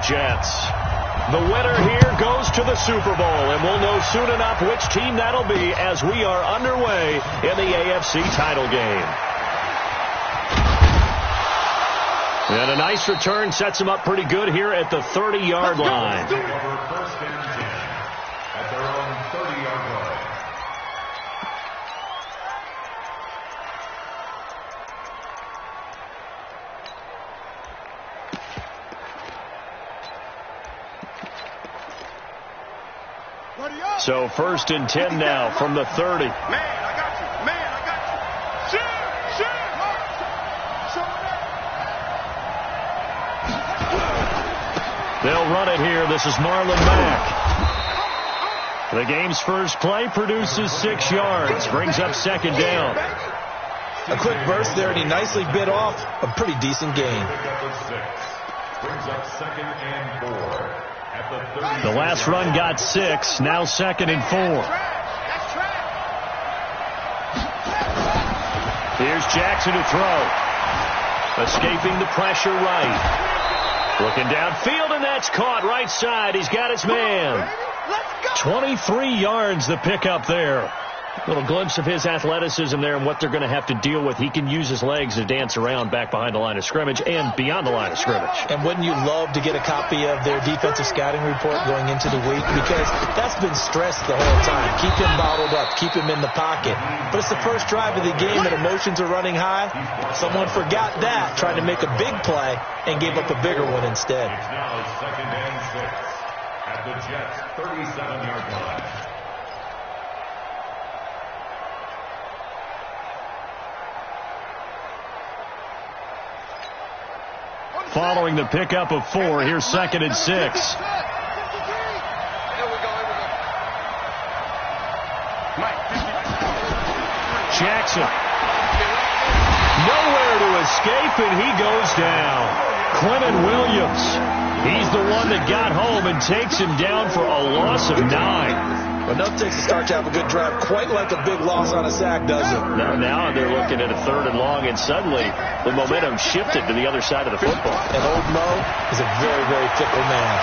Jets. The winner here goes to the Super Bowl, and we'll know soon enough which team that'll be as we are underway in the AFC title game. And a nice return sets him up pretty good here at the 30-yard line. First and 10 at their own 30-yard line. So first and 10 now from the 30. Man, I got you. Man, I got you. Shoot! They'll run it here. This is Marlon Mack. The game's first play produces 6 yards. Brings up second down. A quick burst there, and he nicely bit off a pretty decent gain. Brings up second and 4. The last run got 6. Now second and 4. Here's Jackson to throw. Escaping the pressure right. Looking downfield, and that's caught right side. He's got his man. 23 yards the pickup there. Little glimpse of his athleticism there and what they're going to have to deal with. He can use his legs to dance around back behind the line of scrimmage and beyond the line of scrimmage. And wouldn't you love to get a copy of their defensive scouting report going into the week? Because that's been stressed the whole time. Keep him bottled up. Keep him in the pocket. But it's the first drive of the game and emotions are running high. Someone forgot that, tried to make a big play, and gave up a bigger one instead. It's now second and 6 at the Jets' 37-yard line. Following the pickup of 4, here's second and 6. Jackson. Nowhere to escape, and he goes down. Quinnen Williams. He's the one that got home and takes him down for a loss of 9. Enough takes a start to have a good drive, quite like a big loss on a sack, does it? Now they're looking at a 3rd and long, and suddenly the momentum shifted to the other side of the football. And old Mo is a very, very fickle man.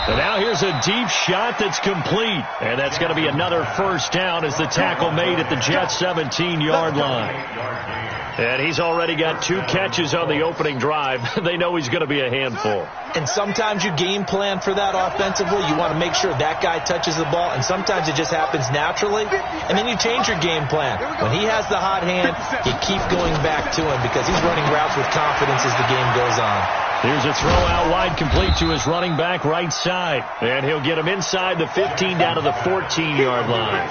And now here's a deep shot that's complete. And that's going to be another first down as the tackle made at the Jets' 17-yard line. And he's already got 2 catches on the opening drive. They know he's going to be a handful. And sometimes you game plan for that offensively. You want to make sure that guy touches the ball, and sometimes it just happens naturally. And then you change your game plan. When he has the hot hand, you keep going back to him because he's running routes with confidence as the game goes on. Here's a throw out wide complete to his running back right side. And he'll get him inside the 15 down to the 14-yard line.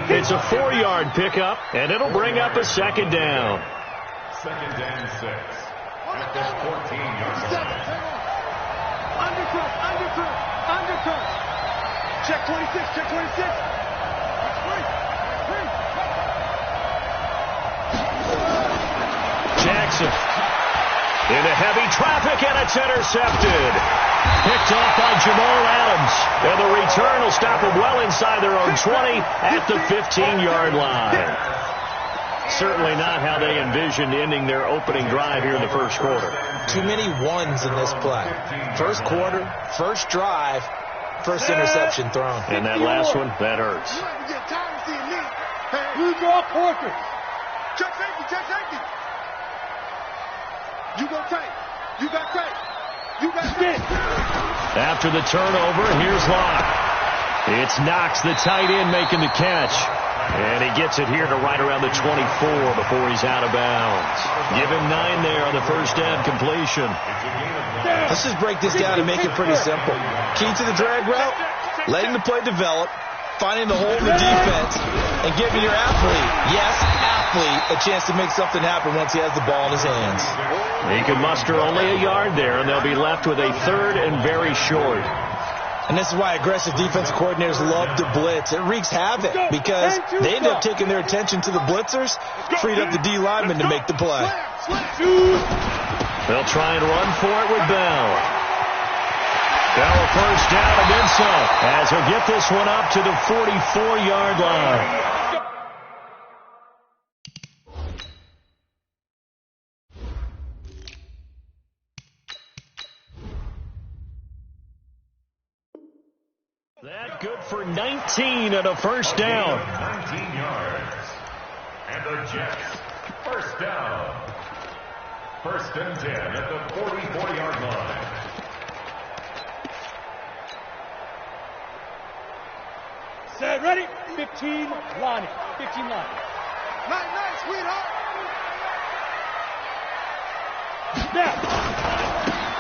It's a 4-yard pickup, and it'll bring up a second down. Second and 6 at the 14-yard line. Undercut. Check 26. Jackson into heavy traffic, and it's intercepted. Picked off by Jamal Adams. And the return will stop them well inside their own 20 at the 15-yard line. Certainly not how they envisioned ending their opening drive here in the first quarter. Too many ones in this play. First quarter, first drive, first interception thrown. And that last one, that hurts. Hey, draw quarter. Check safety. You go tight. You got tight. You got stick. After the turnover, here's Locke. It's Knox, the tight end, making the catch. And he gets it here to right around the 24 before he's out of bounds. Give him 9 there on the first down completion. Let's just break this down and make it pretty simple. Key to the drag route, letting the play develop, finding the hole in the defense, and giving your athlete, a chance to make something happen once he has the ball in his hands. He can muster only a yard there, and they'll be left with a 3rd and very short. And this is why aggressive defensive coordinators love to blitz. It wreaks havoc because they end up taking their attention to the blitzers, freed up the D lineman to make the play. They'll try and run for it with Bell. Bell a first down and then some, as he'll get this one up to the 44-yard line. That good for 19 and a first down. 19 yards. And the Jets, first down. First and 10 at the 44-yard line. Set, ready? 15, line it. 15 line. Nice, sweetheart. Snap.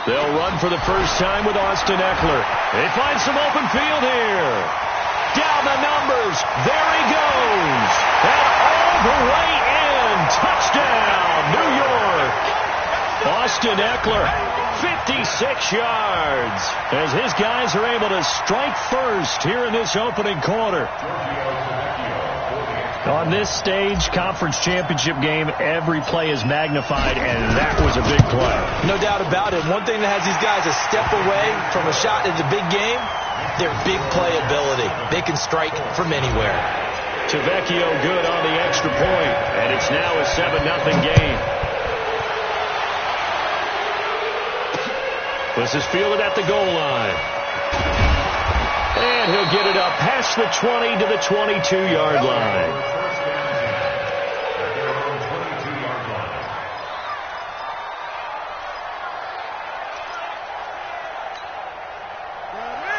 They'll run for the first time with Austin Eckler. They find some open field here. Down the numbers. There he goes. And all the way in. Touchdown, New York. Austin Eckler, 56 yards, as his guys are able to strike first here in this opening quarter. On this stage, conference championship game, every play is magnified, and that was a big play. No doubt about it. One thing that has these guys a step away from a shot in the big game, their big play ability. They can strike from anywhere. Vecchio good on the extra point, and it's now a 7-0 game. This is fielded at the goal line. And he'll get it up past the 20 to the 22-yard line.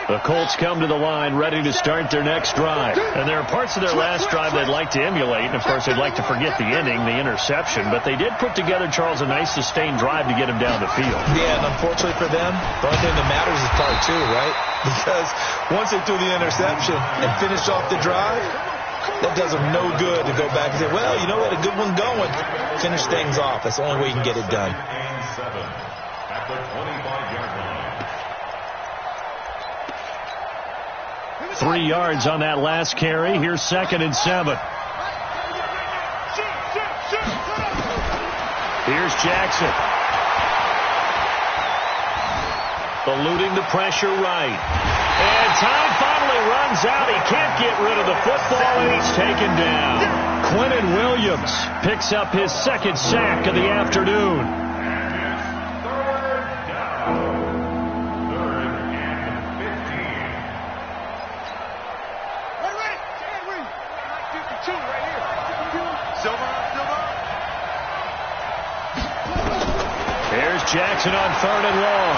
The Colts come to the line ready to start their next drive. And there are parts of their last drive they'd like to emulate. And, of course, they'd like to forget the ending, the interception. But they did put together, Charles, a nice sustained drive to get him down the field. Yeah, and unfortunately for them, the only thing that matters is part two, right? Because once they threw the interception and finished off the drive, that does them no good to go back and say, well, you know what, a good one going. Finish things off. That's the only way you can get it done. At the 25-yard line. 3 yards on that last carry. Here's 2nd and 7. Here's Jackson. Eluding the pressure right. And time finally runs out. He can't get rid of the football, and he's taken down. Quinnen Williams picks up his 2nd sack of the afternoon. Jackson on 3rd and long.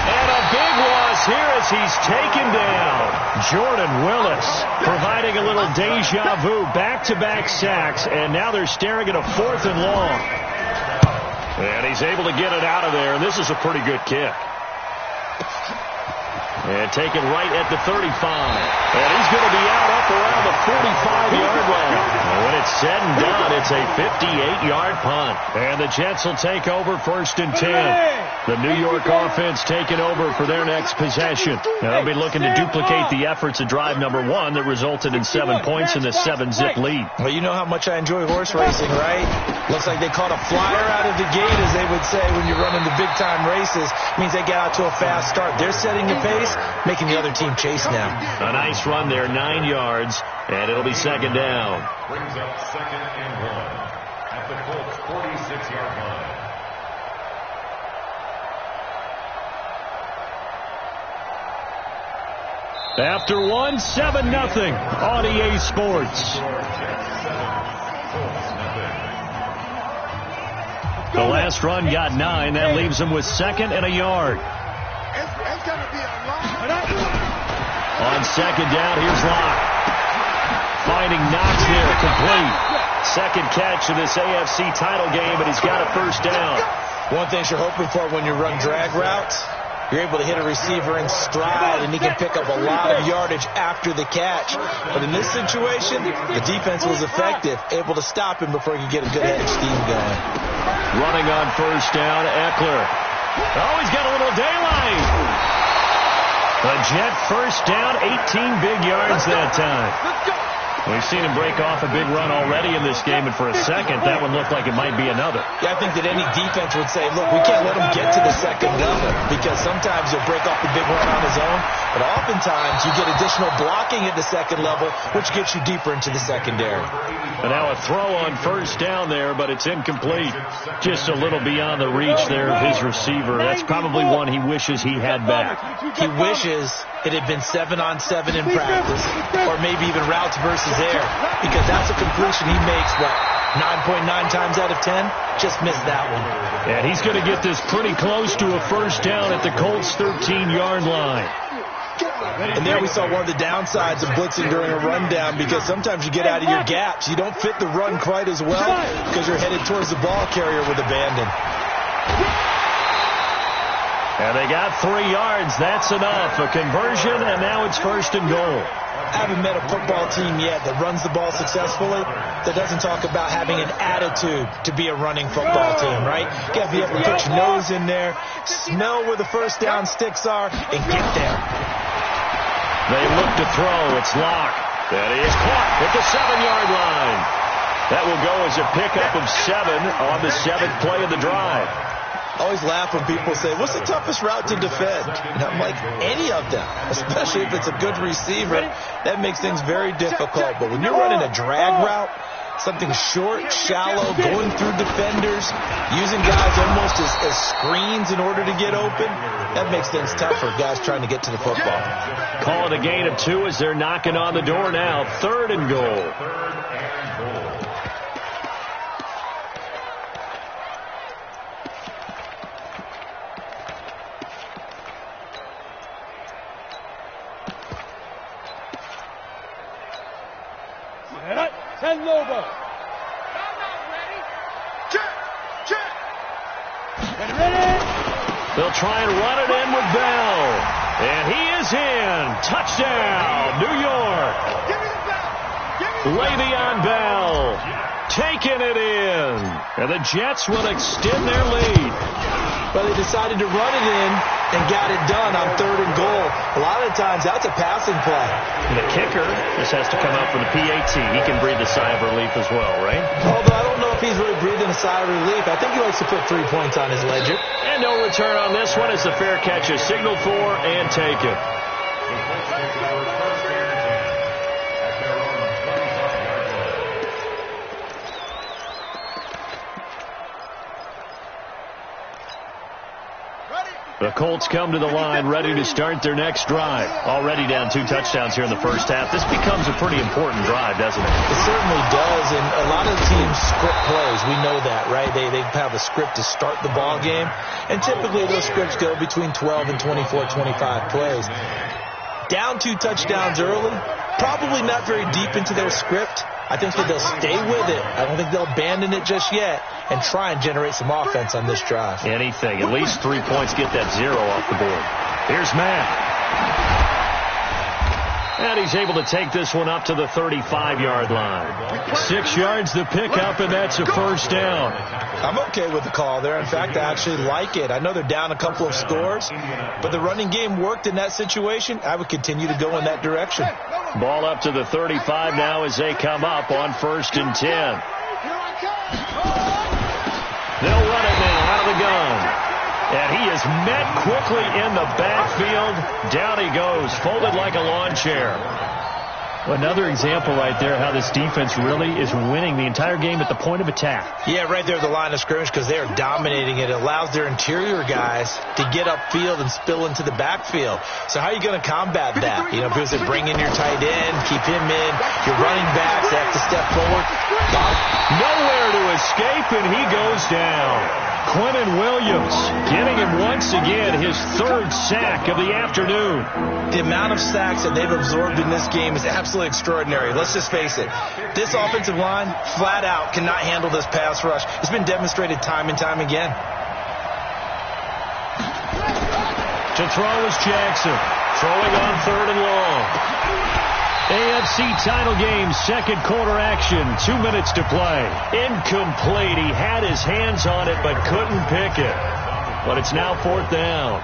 And a big loss here as he's taken down. Jordan Willis providing a little deja vu, back-to-back sacks, and now they're staring at a 4th and long. And he's able to get it out of there, and this is a pretty good kick. And taken right at the 35. And he's going to be out up around the 45-yard line. And when it's said and done, it's a 58-yard punt. And the Jets will take over 1st and 10. The New York offense taking over for their next possession. They'll be looking to duplicate the efforts of drive number 1 that resulted in 7 points in the 7-zip lead. Well, you know how much I enjoy horse racing, right? Looks like they caught a flyer out of the gate, as they would say when you're running the big-time races. Means they get out to a fast start. They're setting the pace, making the other team chase now. A nice run there, 9 yards, and it'll be 2nd down. Brings up 2nd and 1 at the Colts 46-yard line. After 1, 7-0 on EA Sports. The last run got 9. That leaves them with 2nd and a yard. On 2nd down, here's Locke. Finding Knox there, complete. 2nd catch of this AFC title game, and he's got a 1st down. One thing you're hoping for when you run drag routes, you're able to hit a receiver in stride, and he can pick up a lot of yardage after the catch. But in this situation, the defense was effective, able to stop him before he could get a good head of steam going. Running on 1st down, Eckler. Oh, he's got a little daylight. A Jet 1st down, 18 big yards that time. We've seen him break off a big run already in this game, and for a second, that one looked like it might be another. Yeah, I think that any defense would say, look, we can't let him get to the second level, because sometimes he'll break off the big run on his own, but oftentimes you get additional blocking at the second level, which gets you deeper into the secondary. And now a throw on first down there, but it's incomplete. Just a little beyond the reach there of his receiver. That's probably one he wishes he had back. He wishes it had been 7-on-7 in practice, or maybe even routes versus air, because that's a completion he makes, 9.9 times out of 10? Just missed that one. And he's going to get this pretty close to a first down at the Colts' 13-yard line. And there we saw one of the downsides of blitzing during a rundown, because sometimes you get out of your gaps. You don't fit the run quite as well because you're headed towards the ball carrier with abandon. And they got 3 yards. That's enough. A conversion, and now it's first and goal. I haven't met a football team yet that runs the ball successfully that doesn't talk about having an attitude to be a running football team, right? You have to be able to put your nose in there, smell where the first down sticks are, and get there. They look to throw. It's locked. That is caught at the 7-yard line. That will go as a pickup of 7 on the 7th play of the drive. I always laugh when people say, what's the toughest route to defend? And I'm like, any of them, especially if it's a good receiver. That makes things very difficult. But when you're running a drag route, something short, shallow, going through defenders, using guys almost as screens in order to get open, that makes things tough for guys trying to get to the football. Call it a gain of 2 as they're knocking on the door now. 3rd and goal. Ten Lobo. Check. Ready. They'll try and run it in with Bell. And he is in. Touchdown, New York. Give me the bell. Le'Veon Bell taking it in. And the Jets will extend their lead. But they decided to run it in and got it done on 3rd and goal. A lot of times, that's a passing play. And the kicker just has to come out for the PAT. He can breathe a sigh of relief as well, right? Although I don't know if he's really breathing a sigh of relief. I think he likes to put 3 points on his ledger. And no return on this one as the fair catch is signaled for and taken. The Colts come to the line ready to start their next drive. Already down 2 touchdowns here in the first half. This becomes a pretty important drive, doesn't it? It certainly does, and a lot of teams script plays. We know that, right? They have a script to start the ball game, and typically those scripts go between 12 and 24, 25 plays. Down 2 touchdowns early, probably not very deep into their script. I think that they'll stay with it. I don't think they'll abandon it just yet and try and generate some offense on this drive. Anything. At least 3 points, get that 0 off the board. Here's Matt. And he's able to take this one up to the 35-yard line. 6 yards the pickup, and that's a first down. I'm okay with the call there. In fact, I actually like it. I know they're down a couple of scores, but the running game worked in that situation. I would continue to go in that direction. Ball up to the 35 now as they come up on 1st and 10. They'll run it now out of the gun. And he is met quickly in the backfield. Down he goes, folded like a lawn chair. Another example right there how this defense really is winning the entire game at the point of attack. Yeah, right there at the line of scrimmage because they are dominating it. It allows their interior guys to get upfield and spill into the backfield. So how are you going to combat that? You know, because they bring in your tight end, keep him in. Your running backs, they have to step forward. Nowhere to escape, and he goes down. Quentin Williams getting him once again his 3rd sack of the afternoon. The amount of sacks that they've absorbed in this game is absolutely extraordinary. Let's just face it. This offensive line, flat out, cannot handle this pass rush. It's been demonstrated time and time again. To throw is Jackson. Throwing on 3rd and long. AFC title game, 2nd quarter action, 2 minutes to play. Incomplete. He had his hands on it but couldn't pick it. But it's now 4th down.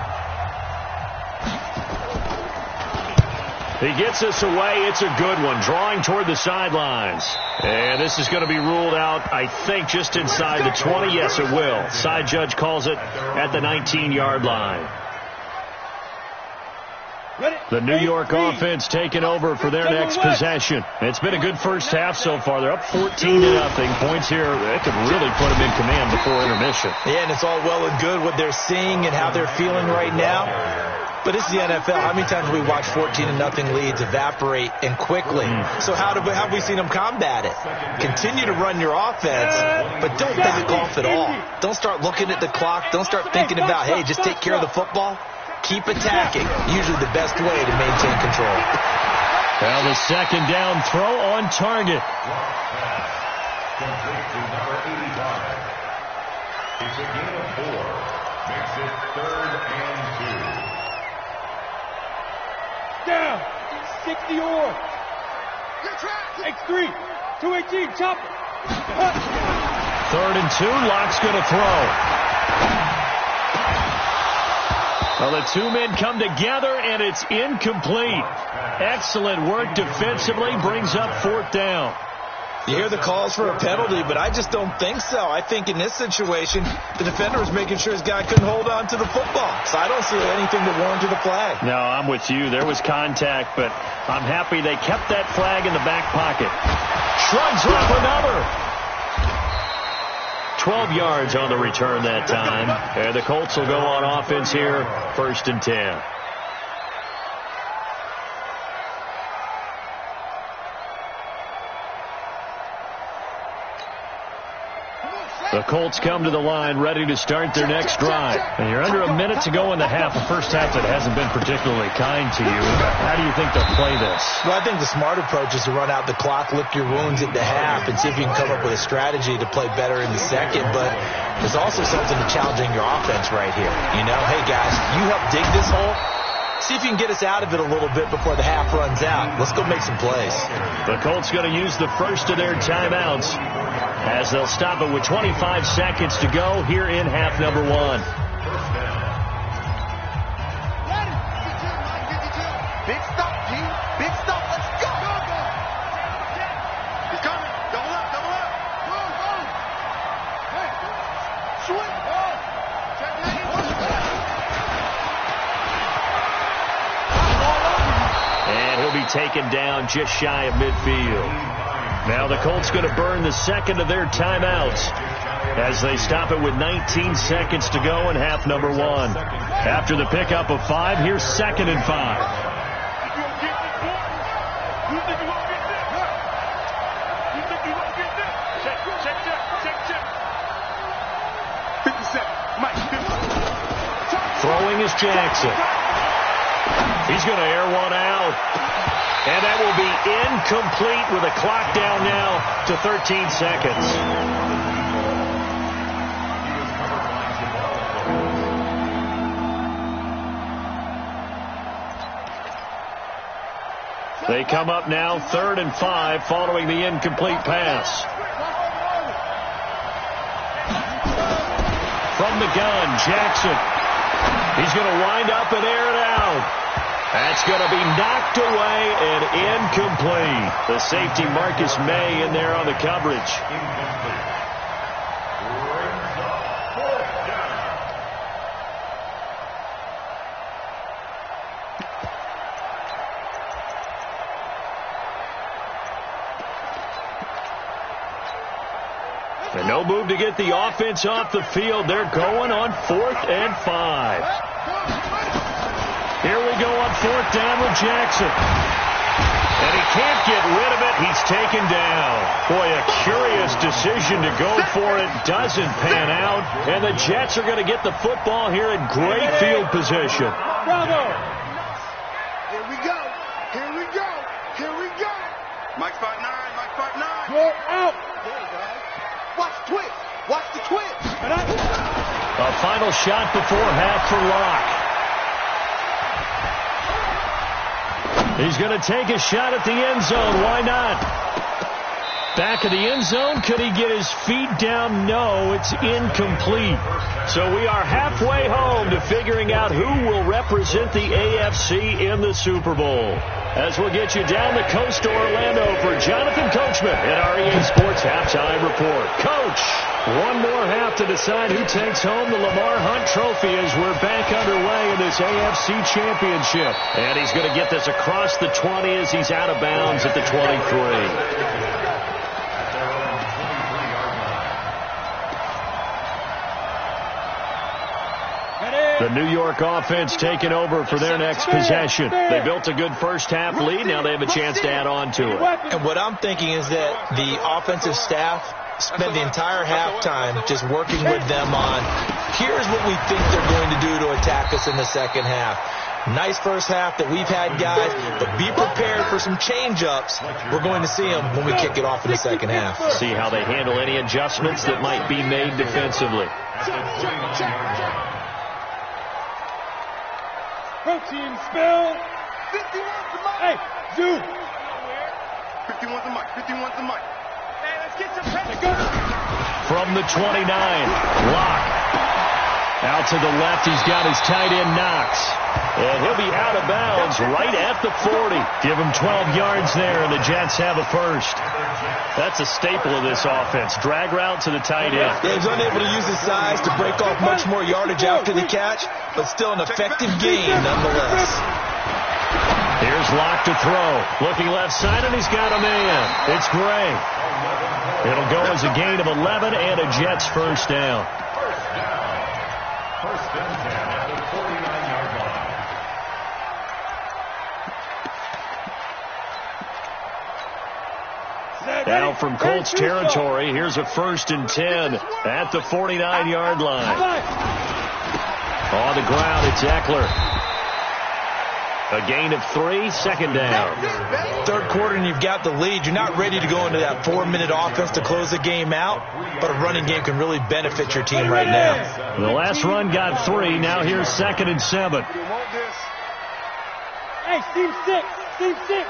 He gets us away. It's a good one. Drawing toward the sidelines. And this is going to be ruled out, I think, just inside the 20. Yes, it will. Side judge calls it at the 19-yard line. The New York offense taking over for their next possession. It's been a good first half so far. They're up 14-0. Points here that could really put them in command before intermission. Yeah, and it's all well and good what they're seeing and how they're feeling right now. But this is the NFL. How many times have we watched 14-0 leads evaporate and quickly? So how have we seen them combat it? Continue to run your offense, but don't back off at all. Don't start looking at the clock. Don't start thinking about, hey, just take care of the football. Keep attacking. Usually the best way to maintain control. Well, the second down throw on target. Complete to number 85. It's a gain of 4. Makes it 3rd and 2. Down. 60 or. X3. 218. Chop it. 3rd and 2. Locke's going to throw. Well, the two men come together, and it's incomplete. Excellent work defensively. Brings up 4th down. You hear the calls for a penalty, but I just don't think so. I think in this situation, the defender was making sure his guy couldn't hold on to the football. So I don't see anything that warranted a flag. No, I'm with you. There was contact, but I'm happy they kept that flag in the back pocket. Shrugs off another. 12 yards on the return that time. And the Colts will go on offense here, 1st and 10. The Colts come to the line ready to start their next drive. And you're under a minute to go in the half, a first half that hasn't been particularly kind to you. How do you think they'll play this? Well, I think the smart approach is to run out the clock, lick your wounds at the half, and see if you can come up with a strategy to play better in the second. But there's also something to challenging your offense right here. You know, hey, guys, you help dig this hole. See if you can get us out of it a little bit before the half runs out. Let's go make some plays. The Colts going to use the first of their timeouts as they'll stop it with 25 seconds to go here in half number 1. Big stop, G. Big stop. Let's go. He's coming. Double up, double up. Go, go. Hey. Swing. Check that. And he'll be taken down just shy of midfield. Now the Colts going to burn the second of their timeouts as they stop it with 19 seconds to go in half number 1. After the pickup of 5, here's 2nd and 5. Throwing is Jackson. He's going to air one out. And that will be incomplete with a clock down now to 13 seconds. They come up now 3rd and 5 following the incomplete pass. From the gun, Jackson. He's going to wind up and air it out. That's going to be knocked away and incomplete. The safety Marcus May in there on the coverage. And no move to get the offense off the field. They're going on 4th and 5. Here we go on 4th down with Jackson. And he can't get rid of it. He's taken down. Boy, a curious decision to go for it. Doesn't pan out. And the Jets are going to get the football here in great field position. Bravo. Here we go. Here we go. Here we go. Mike 5'9". Mike 5'9". You're out. There you go. Watch the twitch. Watch the twitch. A final shot before half for Locke. He's going to take a shot at the end zone. Why not? Back of the end zone. Could he get his feet down? No, it's incomplete. So we are halfway home to figuring out who will represent the AFC in the Super Bowl. As we'll get you down the coast to Orlando for Jonathan Coachman at our EA Sports Halftime Report. Coach, one more half to decide who takes home the Lamar Hunt Trophy as we're back underway in this AFC Championship. And he's going to get this across the 20 as he's out of bounds at the 23. The New York offense taking over for their next possession. They built a good first-half lead. Now they have a chance to add on to it. And what I'm thinking is that the offensive staff spent the entire halftime just working with them on, here's what we think they're going to do to attack us in the second half. Nice first half that we've had, guys, but be prepared for some change-ups. We're going to see them when we kick it off in the second half. See how they handle any adjustments that might be made defensively. Protein spill. 51's the mic. Hey, Zoo. 51's the mic. 51's the mic. Hey, let's get some pressure. From the 29, Locke. Out to the left, he's got his tight end Knox. And he'll be out of bounds right at the 40. Give him 12 yards there, and the Jets have a first. That's a staple of this offense. Drag route to the tight end. Yeah, he's unable to use his size to break off much more yardage after the catch, but still an effective gain nonetheless. Here's Locke to throw. Looking left side, and he's got a man. It's Gray. It'll go as a gain of 11 and a Jets first down. First and 10 at the 49-yard line. Now from Colts territory, here's a first and 10 at the 49-yard line. On the ground, it's Eckler. A gain of 3, second down. Third quarter and you've got the lead. You're not ready to go into that 4-minute offense to close the game out, but a running game can really benefit your team right now. The last run got 3. Now here's second and 7. Hey, team 6. Team 6.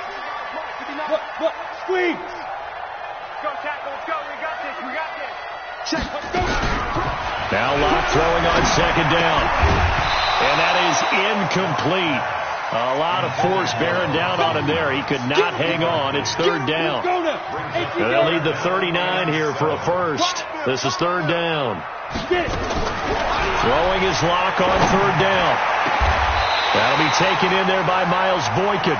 Look, squeeze. Go, tackle, let's go. We got this. We got this. Check, let's go. Now Locke throwing on second down. And that is incomplete. A lot of force bearing down on him there. He could not hang on. It's third down. They'll need the 39 here for a first. This is third down. Throwing his Locke on third down. That'll be taken in there by Miles Boykin.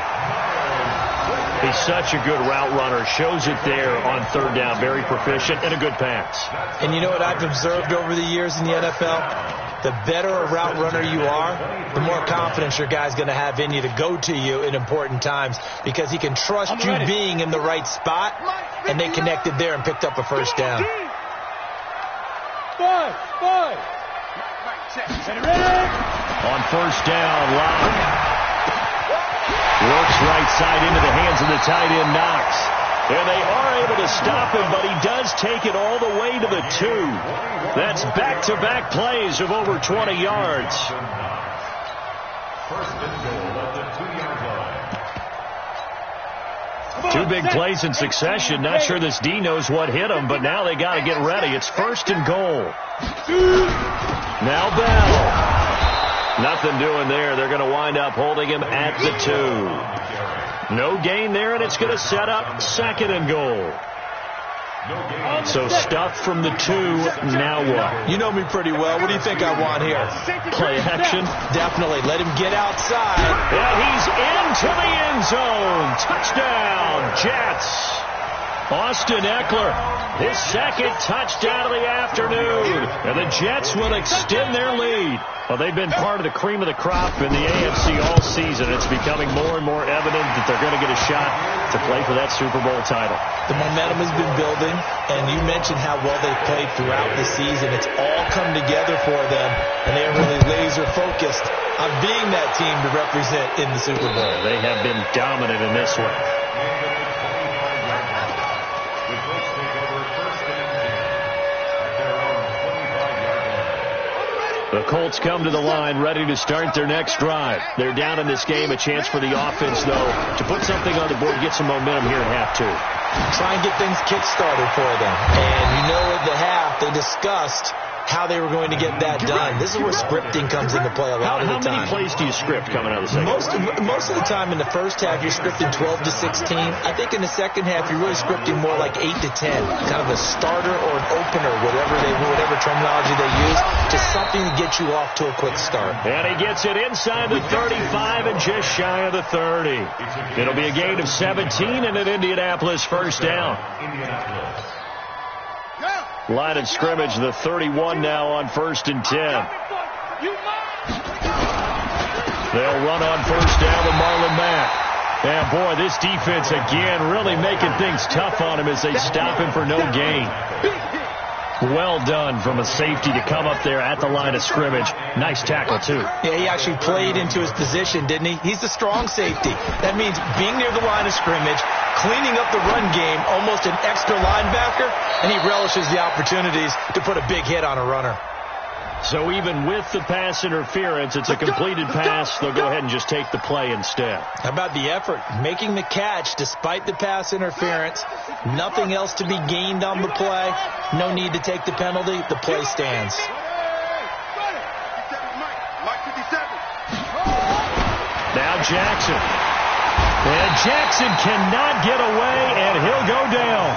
He's such a good route runner. Shows it there on third down. Very proficient and a good pass. And you know what I've observed over the years in the NFL? The better a route runner you are, the more confidence your guy's going to have in you to go to you in important times because he can trust you being in the right spot, and they connected there and picked up a first down. Five. On first down, Locke works right side into the hands of the tight end Knox. And they are able to stop him, but he does take it all the way to the 2. That's back-to-back plays of over 20 yards. First and goal at the 2-yard line. 2 big plays in succession. Not sure this D knows what hit him, but now they got to get ready. It's first and goal. Now Bell. Nothing doing there. They're going to wind up holding him at the 2. No gain there, and it's going to set up second and goal. So stuff from the 2. Now what? You know me pretty well. What do you think I want here? Play action? Definitely. Let him get outside. And he's into the end zone. Touchdown, Jets. Austin Eckler, his second touchdown of the afternoon. And the Jets will extend their lead. Well, they've been part of the cream of the crop in the AFC all season. It's becoming more and more evident that they're going to get a shot to play for that Super Bowl title. The momentum has been building, and you mentioned how well they've played throughout the season. It's all come together for them, and they are really laser-focused on being that team to represent in the Super Bowl. They have been dominant in this one. The Colts come to the line ready to start their next drive. They're down in this game. A chance for the offense, though, to put something on the board, get some momentum here at half 2. Try and get things kick-started for them. And you know at the half, they discussed how they were going to get that done. This is where scripting comes into play a lot of the time. How many plays do you script coming out of the second? Most of the time in the first half, you're scripting 12 to 16. I think in the second half, you're really scripting more like 8 to 10. Kind of a starter or an opener, whatever terminology they use, just something to get you off to a quick start. And he gets it inside the 35 and just shy of the 30. It'll be a gain of 17 and an Indianapolis first down. Line of scrimmage, the 31 now on 1st and 10. They'll run on first down with Marlon Mack. And boy, this defense again really making things tough on him as they stop him for no gain. Well done from a safety to come up there at the line of scrimmage. Nice tackle, too. Yeah, he actually played into his position, didn't he? He's the strong safety. That means being near the line of scrimmage, cleaning up the run game, almost an extra linebacker, and he relishes the opportunities to put a big hit on a runner. So even with the pass interference, it's a completed pass. They'll go ahead and just take the play instead. How about the effort? Making the catch despite the pass interference. Nothing else to be gained on the play. No need to take the penalty. The play stands. Now Jackson. And Jackson cannot get away, and he'll go down.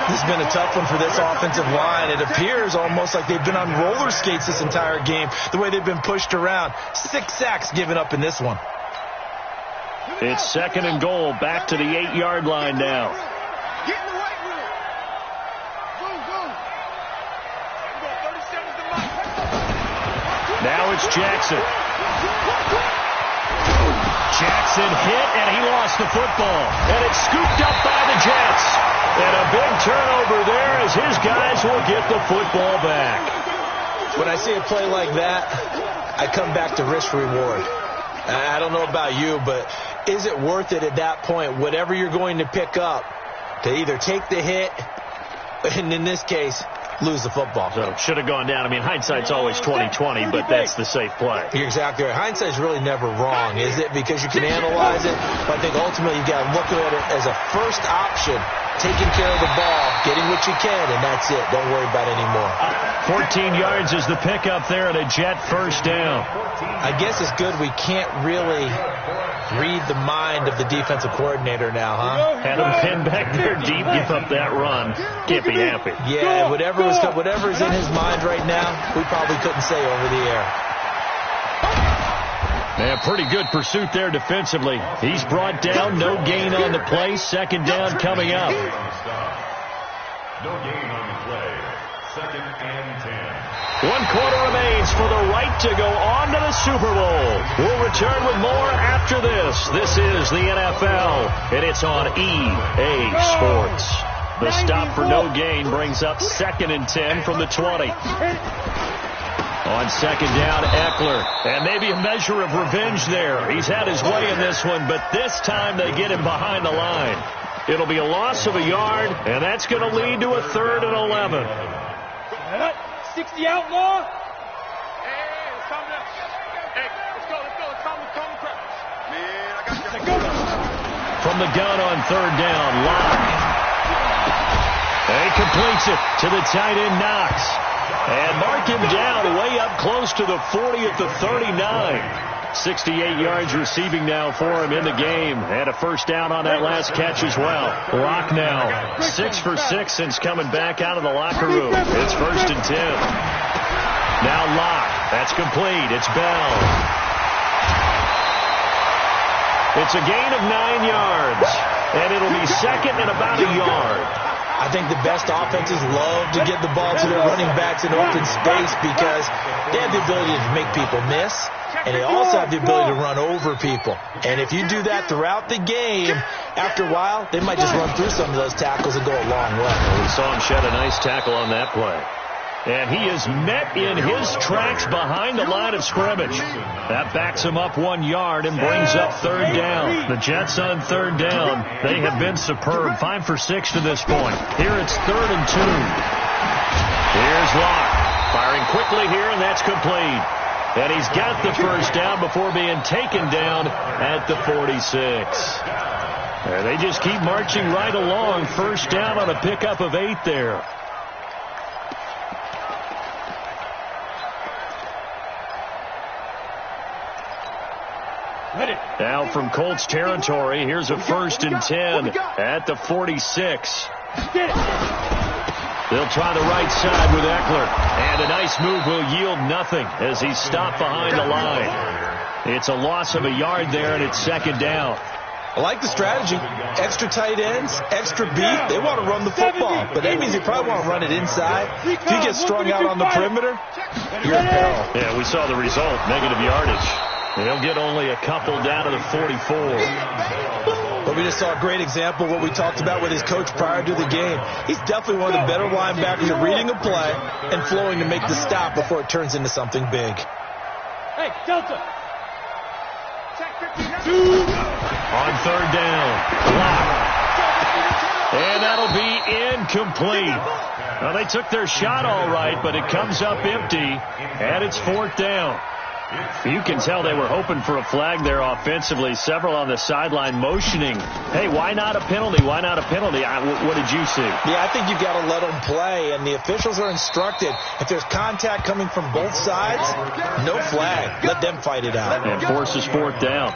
This has been a tough one for this offensive line. It appears almost like they've been on roller skates this entire game, the way they've been pushed around. 6 sacks given up in this one. It's 2nd and goal, back to the 8-yard line now. Now it's Jackson. Jackson hit, and he lost the football. And it's scooped up by the Jets. And a big turnover there as his guys will get the football back. When I see a play like that, I come back to risk-reward. I don't know about you, but is it worth it at that point, whatever you're going to pick up, to either take the hit, and in this case, lose the football? So should have gone down. I mean, hindsight's always 20/20, but that's the safe play. You're exactly right. Hindsight's really never wrong, is it? Because you can analyze it, but I think ultimately you got to look at it as a first option, taking care of the ball, getting what you can, and that's it. Don't worry about it anymore. 14 yards is the pickup there at a Jet first down. I guess it's good we can't really read the mind of the defensive coordinator now, huh? Had him pinned back there deep, give up that run. Can't be happy. Yeah, whatever's in his mind right now, we probably couldn't say over the air. Man, pretty good pursuit there defensively. He's brought down, no gain on the play. 2nd down coming up. No gain on the play. 2nd and 10. 1 quarter remains for the right to go on to the Super Bowl. We'll return with more after this. This is the NFL, and it's on EA Sports. The stop for no gain brings up 2nd and 10 from the 20. On 2nd down, Eckler. And maybe a measure of revenge there. He's had his way in this one, but this time they get him behind the line. It'll be a loss of a yard, and that's going to lead to a 3rd and 11. 60 outlaw. Hey, it's time to... Hey, let's go. It's time to prep. Man, I got you. Go. From the gun on 3rd down, Locke. And he completes it to the tight end, Knox. And mark him down way up close to the 40 at the 39. 68 yards receiving now for him in the game. And a first down on that last catch as well. Locke now 6 for 6 since coming back out of the locker room. It's 1st and 10. Now Locke. That's complete. It's Bell. It's a gain of 9 yards. And it'll be 2nd and about a yard. I think the best offenses love to get the ball to their running backs in open space because they have the ability to make people miss, and they also have the ability to run over people. And if you do that throughout the game, after a while, they might just run through some of those tackles and go a long way. We saw him shed a nice tackle on that play. And he is met in his tracks behind the line of scrimmage. That backs him up 1 yard and brings up 3rd down. The Jets on 3rd down. They have been superb. 5 for 6 to this point. Here it's 3rd and 2. Here's Locke. Firing quickly here, and that's complete. And he's got the first down before being taken down at the 46. And they just keep marching right along. First down on a pickup of 8 there. Now from Colts territory, here's a 1st and 10 at the 46. They'll try the right side with Eckler. And a nice move will yield nothing as he's stopped behind the line. It's a loss of a yard there, and it's 2nd down. I like the strategy. Extra tight ends, extra beat. They want to run the football, but that means they probably want to run it inside. If you get strung out on the perimeter, you're in peril. Yeah, we saw the result, negative yardage. They'll get only a couple down to the 44. But we just saw a great example of what we talked about with his coach prior to the game. He's definitely one of the better linebackers at reading a play and flowing to make the stop before it turns into something big. Hey, Delta. On 3rd down, blocked. And that'll be incomplete. Well, they took their shot all right, but it comes up empty, and it's 4th down. You can tell they were hoping for a flag there offensively. Several on the sideline motioning, hey, why not a penalty? Why not a penalty? What did you see? Yeah, I think you've got to let them play, and the officials are instructed. If there's contact coming from both sides, no flag. Let them fight it out. And forces 4th down.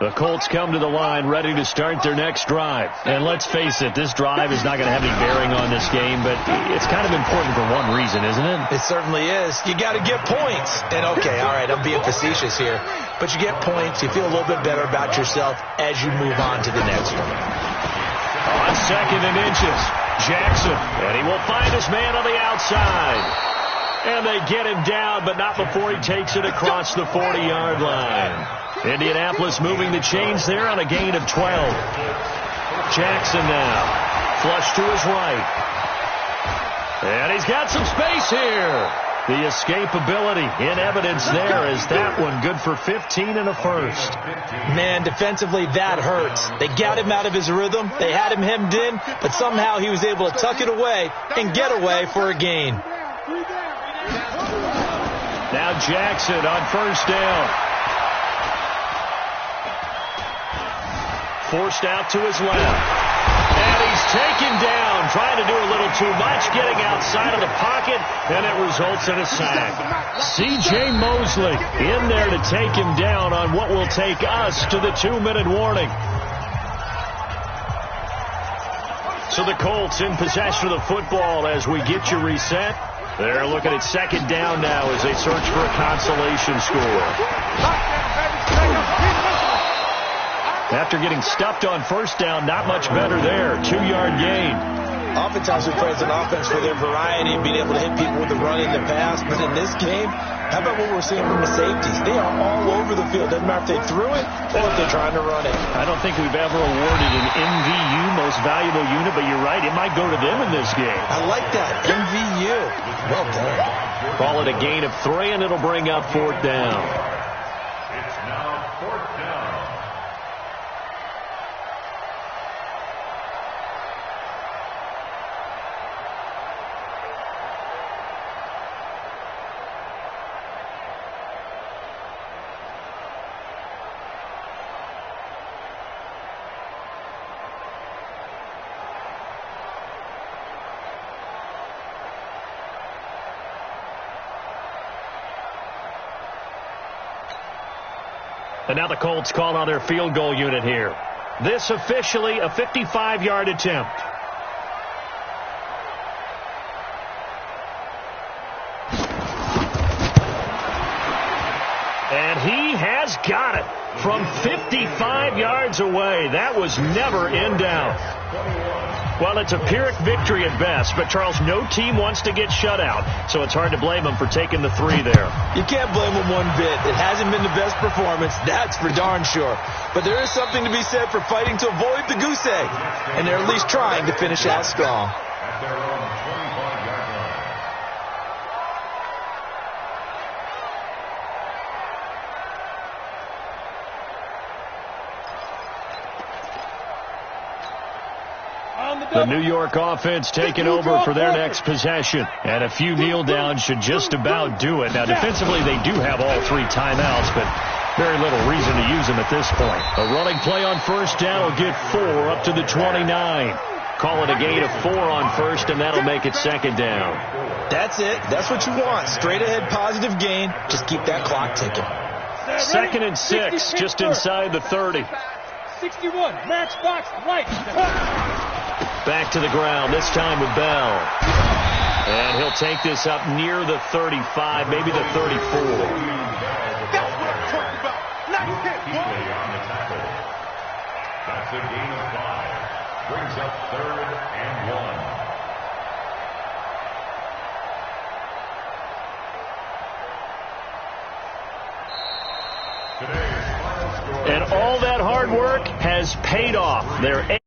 The Colts come to the line ready to start their next drive. And let's face it, this drive is not going to have any bearing on this game, but it's kind of important for one reason, isn't it? It certainly is. You got to get points. And okay, all right, I'm being facetious here, but you get points, you feel a little bit better about yourself as you move on to the next one. On 2nd and inches, Jackson, and he will find his man on the outside. And they get him down, but not before he takes it across the 40-yard line. Indianapolis moving the chains there on a gain of 12. Jackson now, flush to his right. And he's got some space here. The escapability in evidence there is that one good for 15 and a 1st. Man, defensively, that hurts. They got him out of his rhythm. They had him hemmed in, but somehow he was able to tuck it away and get away for a gain. Now Jackson on 1st down. Forced out to his left. And he's taken down, trying to do a little too much, getting outside of the pocket, and it results in a sack. C.J. Mosley in there to take him down on what will take us to the 2-minute warning. So the Colts in possession of the football as we get you reset. They're looking at 2nd down now as they search for a consolation score. After getting stuffed on 1st down, not much better there. 2-yard gain. Oftentimes we praise an offense for their variety and being able to hit people with the run in the pass. But in this game, how about what we're seeing from the safeties? They are all over the field. Doesn't matter if they threw it or if they're trying to run it. I don't think we've ever awarded an MVU, most valuable unit, but you're right. It might go to them in this game. I like that. MVU. Well done. Call it a gain of 3, and it'll bring up 4th down. It's now 4th down. And now the Colts call on their field goal unit here. This officially a 55-yard attempt. And he has got it from 55 yards away. That was never in doubt. Well, it's a Pyrrhic victory at best, but, Charles, no team wants to get shut out, so it's hard to blame them for taking the 3 there. You can't blame them one bit. It hasn't been the best performance, that's for darn sure. But there is something to be said for fighting to avoid the goose egg, and they're at least trying to finish out strong. At their own 25-yard line. The New York offense taking over for their next possession. And a few kneel downs should just about do it. Now, defensively, they do have all 3 timeouts, but very little reason to use them at this point. A running play on first down will get 4 up to the 29. Call it a gain of 4 on first, and that'll make it second down. That's it. That's what you want. Straight ahead positive gain. Just keep that clock ticking. Second and 6, just inside the 30. 61, matchbox, right. Back to the ground, this time with Bell. And he'll take this up near the 35, maybe the 34. That's what I'm talking about. Nice hit, boy. On the tackle. That's a gain of 5. Brings up 3rd and 1. And all that hard work has paid off. They're